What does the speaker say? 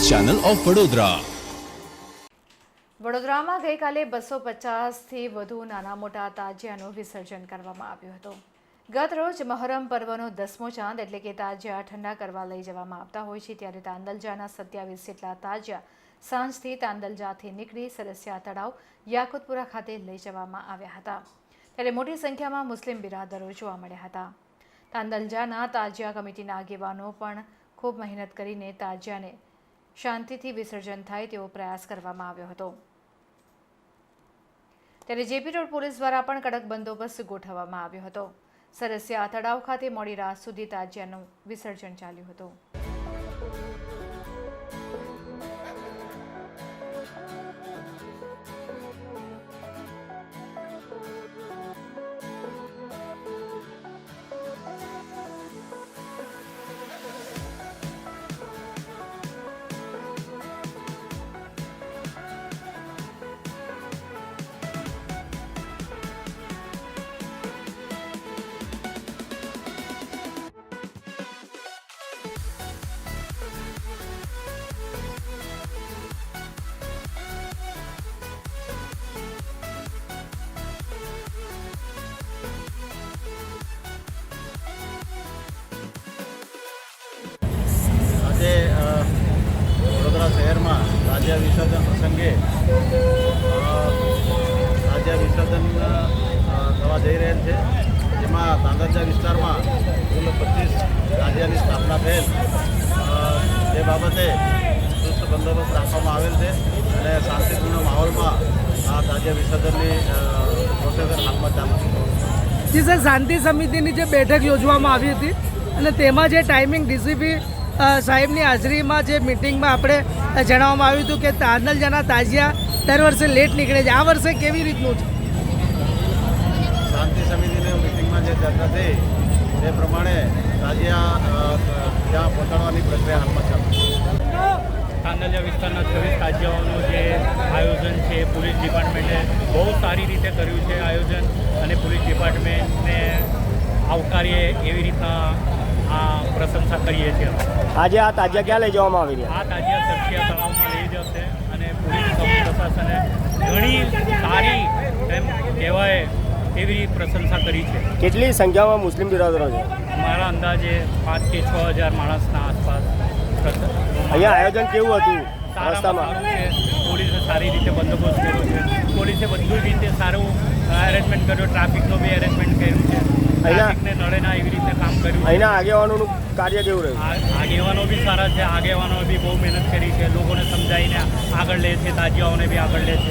Channel of Vadodara. વડોદરામાં ગઈકાલે 250થી વધુ નાના મોટા તાજિયાનું વિસર્જન કરવામાં આવ્યું હતું। ગત રોજ મહોરમ પર્વનો 10મો ચાંદ એટલે કે તાજિયા ઠંડા કરવા લઈ જવામાં આવતા હોય છે, ત્યારે તાંદલજાના 27 જેટલા તાજિયા સાંજથી તાંદલજાથી નીકળી સરસિયા તળાવ યાકુતપુરા ખાતે લઈ જવામાં આવ્યા હતા, ત્યારે મોટી સંખ્યામાં મુસ્લિમ બિરાદરો જોવા મળ્યા હતા। તાંદલજાના તાજિયા કમિટીના આગેવાનો પણ ખૂબ મહેનત કરીને તાજિયાને શાંતિથી વિસર્જન થાય તેવો પ્રયાસ કરવામાં આવ્યો હતો, ત્યારે જેપી રોડ પોલીસ દ્વારા પણ કડક બંદોબસ્ત ગોઠવવામાં આવ્યો હતો। સરસિયા તળાવ ખાતે મોડી રાત સુધી તાજિયાનું વિસર્જન ચાલ્યું હતું। આજે વડોદરા શહેરમાં તાજિયા વિસર્જન પ્રસંગે તાજિયા વિસર્જન થવા જઈ રહેલ છે, જેમાં તાંદલજા વિસ્તારમાં કુલ 25 તાજિયાની સ્થાપના થયેલ, જે બાબતે ચુસ્ત બંદોબસ્ત રાખવામાં આવેલ છે અને શાંતિપૂર્ણ માહોલમાં આ તાજિયા વિસર્જનની પ્રોસેસ હાલમાં ચાલુ છે। જી સર, શાંતિ સમિતિની જે બેઠક યોજવામાં આવી હતી અને તેમાં જે ટાઈમિંગ ડીસીપી સાહેબની હાજરીમાં જે મિટિંગમાં આપણે જણાવવામાં આવ્યું હતું કે તાંદલજાના તાજિયા દર વર્ષે લેટ નીકળે છે, આ વર્ષે કેવી રીતનું છે? શાંતિ સમિતિની મિટિંગમાં જે ચર્ચા થઈ તે પ્રમાણે તાજિયા ત્યાં પહોંચાડવાની પ્રક્રિયા હાલમાં ચાલુ છે। તાંદલજા વિસ્તારના 26 તાજિયાઓનું જે આયોજન છે પોલીસ ડિપાર્ટમેન્ટે બહુ સારી રીતે કર્યું છે આયોજન, અને પોલીસ ડિપાર્ટમેન્ટને આવકારીએ એવી રીતના આ પ્રશંસા કરીએ છીએ। આજે આ તાજિયા ક્યાં લઈ જવામાં આવી રહ્યા? આ તાજિયા સરસિયા તળાવમાં લઈ જશે અને પોલીસ પ્રશાસને ઘણી સારી એમ કહેવાય એવી પ્રશંસા કરી છે। કેટલી સંખ્યામાં મુસ્લિમ બિરાદરો છે? મારા અંદાજે 5 થી 6 હજાર માણસના આસપાસ। અહીંયા આયોજન કેવું હતું? રસ્તામાં સારું છે, પોલીસે સારી રીતે બંદોબસ્ત કર્યો છે, પોલીસે બધી રીતે સારું એરેન્જમેન્ટ કર્યું, ટ્રાફિકનો બી એરેન્જમેન્ટ કર્યું છે, ટ્રાફિકને નડે ના એવી રીતે કામ કર્યું। અહીંના આગેવાનોનું કાર્ય કેવું રહ્યું? આગેવાનો બી સારા છે, આગેવાનો બી બહુ મહેનત કરી છે, લોકોને સમજાવીને આગળ લે છે, તાજિયાઓને બી આગળ લે છે।